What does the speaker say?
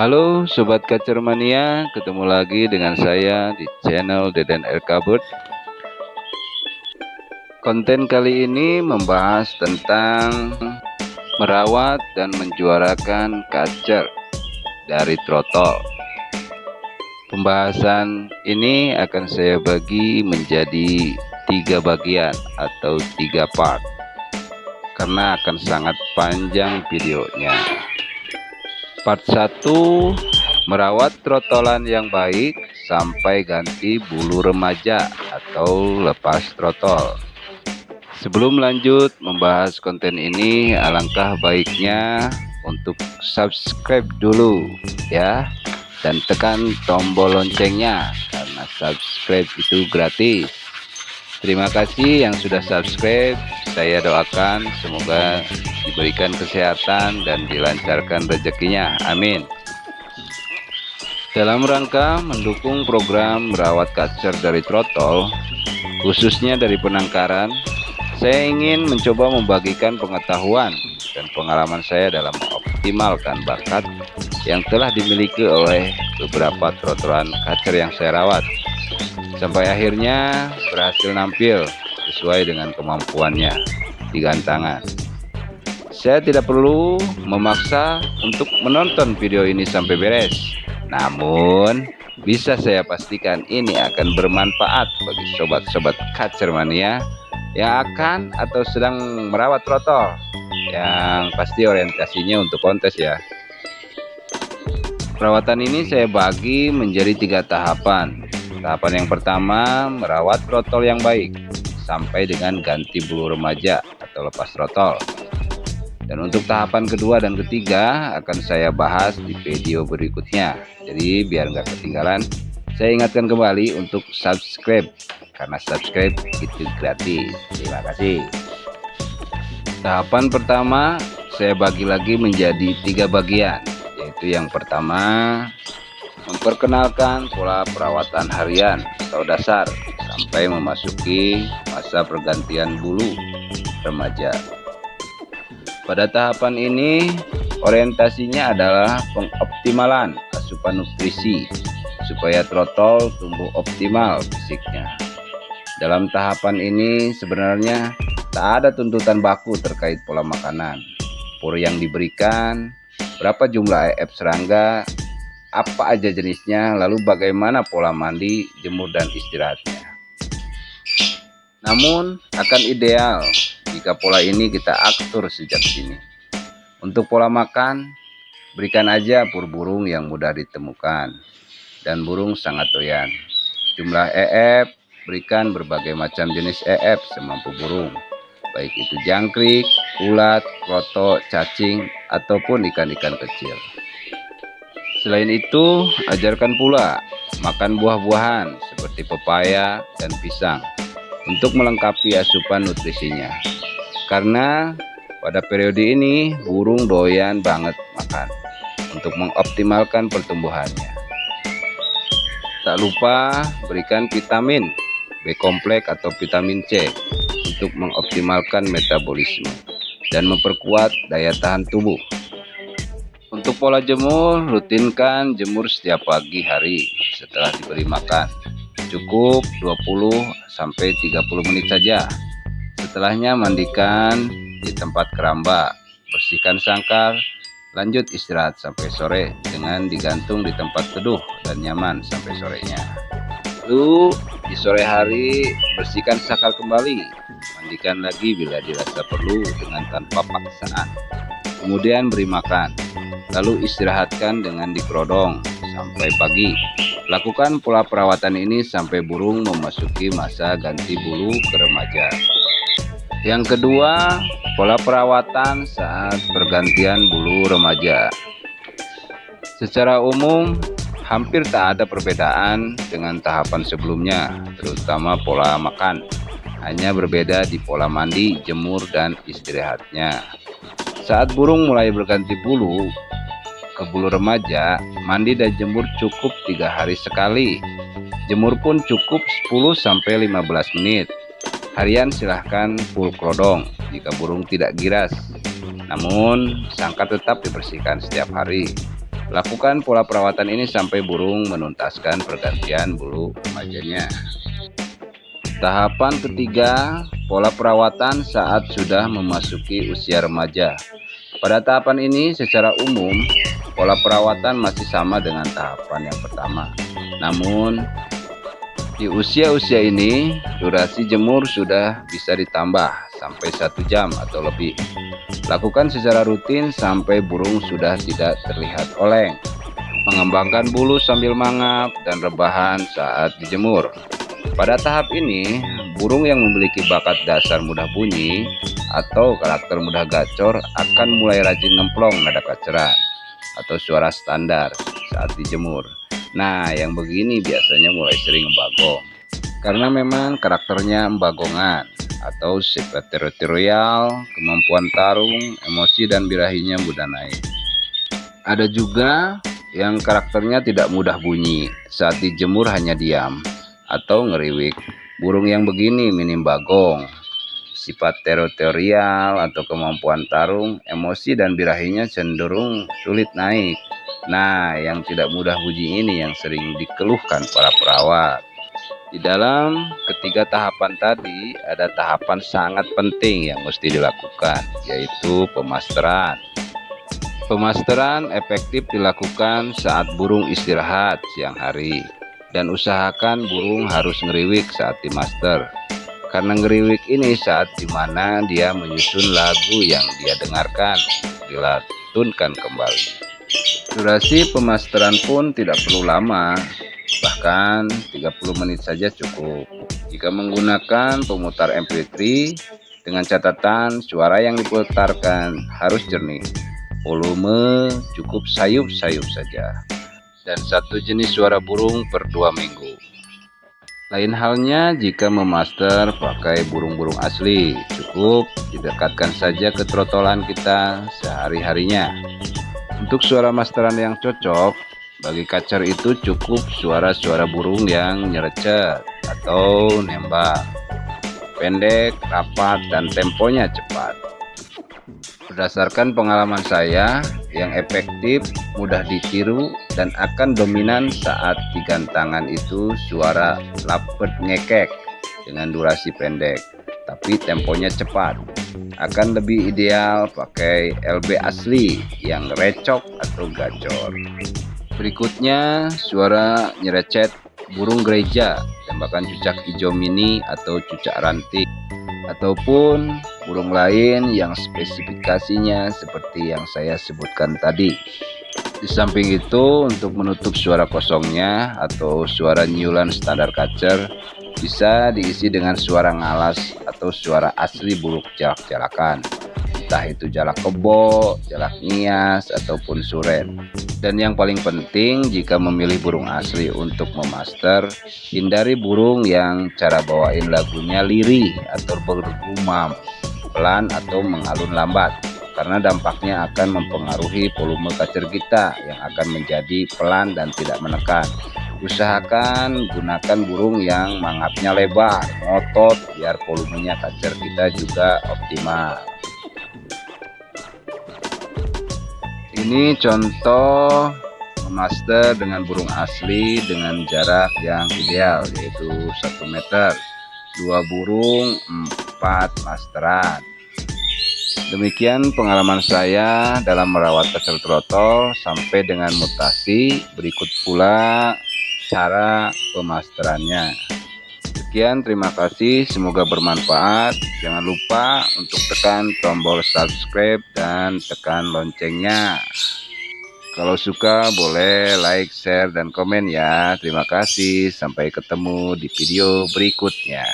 Halo Sobat Kacermania, ketemu lagi dengan saya di channel Deden Elkabut. Konten kali ini membahas tentang merawat dan menjuarakan kacer dari trotol. Pembahasan ini akan saya bagi menjadi 3 bagian atau 3 part, karena akan sangat panjang videonya. Part 1, merawat trotolan yang baik sampai ganti bulu remaja atau lepas trotol. Sebelum lanjut membahas konten ini, alangkah baiknya untuk subscribe dulu ya, dan tekan tombol loncengnya karena subscribe itu gratis. Terima kasih yang sudah subscribe. Saya doakan semoga diberikan kesehatan dan dilancarkan rezekinya, amin. Dalam rangka mendukung program merawat kacer dari trotol, khususnya dari penangkaran, saya ingin mencoba membagikan pengetahuan dan pengalaman saya dalam mengoptimalkan bakat yang telah dimiliki oleh beberapa trotolan kacer yang saya rawat, sampai akhirnya berhasil nampil sesuai dengan kemampuannya di gantangan. Saya tidak perlu memaksa untuk menonton video ini sampai beres, namun bisa saya pastikan ini akan bermanfaat bagi sobat-sobat Kacermania yang akan atau sedang merawat trotol, yang pasti orientasinya untuk kontes ya. Perawatan ini saya bagi menjadi 3 tahapan. Tahapan yang pertama, merawat trotol yang baik sampai dengan ganti bulu remaja atau lepas trotol. Dan untuk tahapan kedua dan ketiga akan saya bahas di video berikutnya. Jadi biar nggak ketinggalan, saya ingatkan kembali untuk subscribe, karena subscribe itu gratis. Terima kasih. Tahapan pertama saya bagi lagi menjadi 3 bagian, yaitu yang pertama, memperkenalkan pola perawatan harian atau dasar sampai memasuki masa pergantian bulu remaja. Pada tahapan ini orientasinya adalah pengoptimalan asupan nutrisi supaya trotol tumbuh optimal fisiknya. Dalam tahapan ini sebenarnya tak ada tuntutan baku terkait pola makanan, pur yang diberikan, berapa jumlah EF serangga, apa aja jenisnya, lalu bagaimana pola mandi, jemur, dan istirahatnya. Namun akan ideal jika pola ini kita atur sejak sini. Untuk pola makan, berikan aja pur burung yang mudah ditemukan dan burung sangat doyan. Jumlah EF, berikan berbagai macam jenis EF semampu burung, baik itu jangkrik, ulat, kroto, cacing, ataupun ikan-ikan kecil. Selain itu, ajarkan pula makan buah-buahan seperti pepaya dan pisang untuk melengkapi asupan nutrisinya. Karena pada periode ini burung doyan banget makan untuk mengoptimalkan pertumbuhannya. Tak lupa berikan vitamin B kompleks atau vitamin C untuk mengoptimalkan metabolisme dan memperkuat daya tahan tubuh. Untuk pola jemur, rutinkan jemur setiap pagi hari setelah diberi makan. Cukup 20-30 menit saja. Setelahnya mandikan di tempat keramba, bersihkan sangkar, lanjut istirahat sampai sore dengan digantung di tempat teduh dan nyaman sampai sorenya. Lalu di sore hari bersihkan sangkar kembali, mandikan lagi bila dirasa perlu dengan tanpa paksaan. Kemudian beri makan, lalu istirahatkan dengan dikerodong sampai pagi. Lakukan pola perawatan ini sampai burung memasuki masa ganti bulu ke remaja. Yang kedua, pola perawatan saat pergantian bulu remaja. Secara umum, hampir tak ada perbedaan dengan tahapan sebelumnya, terutama pola makan. Hanya berbeda di pola mandi, jemur, dan istirahatnya. Saat burung mulai berganti bulu ke bulu remaja, mandi dan jemur cukup 3 hari sekali. Jemur pun cukup 10-15 menit. Harian silahkan full krodong jika burung tidak giras. Namun sangkar tetap dibersihkan setiap hari. Lakukan pola perawatan ini sampai burung menuntaskan pergantian bulu remajanya. Tahapan ketiga, pola perawatan saat sudah memasuki usia remaja. Pada tahapan ini secara umum, pola perawatan masih sama dengan tahapan yang pertama. Namun, di usia-usia ini, durasi jemur sudah bisa ditambah sampai 1 jam atau lebih. Lakukan secara rutin sampai burung sudah tidak terlihat oleng. Mengembangkan bulu sambil mangap dan rebahan saat dijemur. Pada tahap ini, burung yang memiliki bakat dasar mudah bunyi atau karakter mudah gacor akan mulai rajin ngemplong nada kaceran atau suara standar saat dijemur. Nah, yang begini biasanya mulai sering embagong karena memang karakternya embagongan atau sifat teritorial, kemampuan tarung, emosi dan birahinya mudah naik. Ada juga yang karakternya tidak mudah bunyi, saat dijemur hanya diam atau ngeriwik. Burung yang begini minim bagong, sifat teritorial atau kemampuan tarung, emosi dan birahinya cenderung sulit naik. Nah, yang tidak mudah bunyi ini yang sering dikeluhkan para perawat. Di dalam ketiga tahapan tadi, ada tahapan sangat penting yang mesti dilakukan, yaitu pemasteran. Pemasteran efektif dilakukan saat burung istirahat siang hari, dan usahakan burung harus ngeriwik saat dimaster. Karena ngeriwik ini saat dimana dia menyusun lagu yang dia dengarkan, dilantunkan kembali. Durasi pemasteran pun tidak perlu lama, bahkan 30 menit saja cukup. Jika menggunakan pemutar MP3, dengan catatan suara yang diputarkan harus jernih, volume cukup sayup-sayup saja, dan satu jenis suara burung per 2 minggu. Lain halnya jika memaster pakai burung-burung asli, cukup didekatkan saja ke trotolan kita sehari-harinya. Untuk suara masteran yang cocok bagi kacer itu cukup suara-suara burung yang nyerecet atau nembak, pendek, rapat, dan temponya cepat. Berdasarkan pengalaman saya, yang efektif, mudah ditiru, dan akan dominan saat digantangan itu suara lapet ngekek dengan durasi pendek, tapi temponya cepat. Akan lebih ideal pakai LB asli yang recok atau gacor. Berikutnya, suara nyerecet burung gereja, tembakan cucak hijau mini atau cucak ranting, ataupun burung lain yang spesifikasinya seperti yang saya sebutkan tadi. Di samping itu, untuk menutup suara kosongnya atau suara nyulan standar kacer, bisa diisi dengan suara ngalas atau suara asli burung jalak-jalakan, entah itu jalak kebo, jalak ngias, ataupun suren. Dan yang paling penting, jika memilih burung asli untuk memaster, hindari burung yang cara bawain lagunya lirih atau bergumam pelan atau mengalun lambat, karena dampaknya akan mempengaruhi volume kacer kita yang akan menjadi pelan dan tidak menekan. Usahakan gunakan burung yang mangapnya lebar, ngotot, biar volumenya kacer kita juga optimal. Ini contoh memaster dengan burung asli dengan jarak yang ideal, yaitu 1 meter, 2 burung, 4 masteran. Demikian pengalaman saya dalam merawat kacer trotol sampai dengan mutasi. Berikut pula cara pemasterannya. Sekian, terima kasih, semoga bermanfaat. Jangan lupa untuk tekan tombol subscribe dan tekan loncengnya. Kalau suka boleh like, share, dan komen ya. Terima kasih, sampai ketemu di video berikutnya.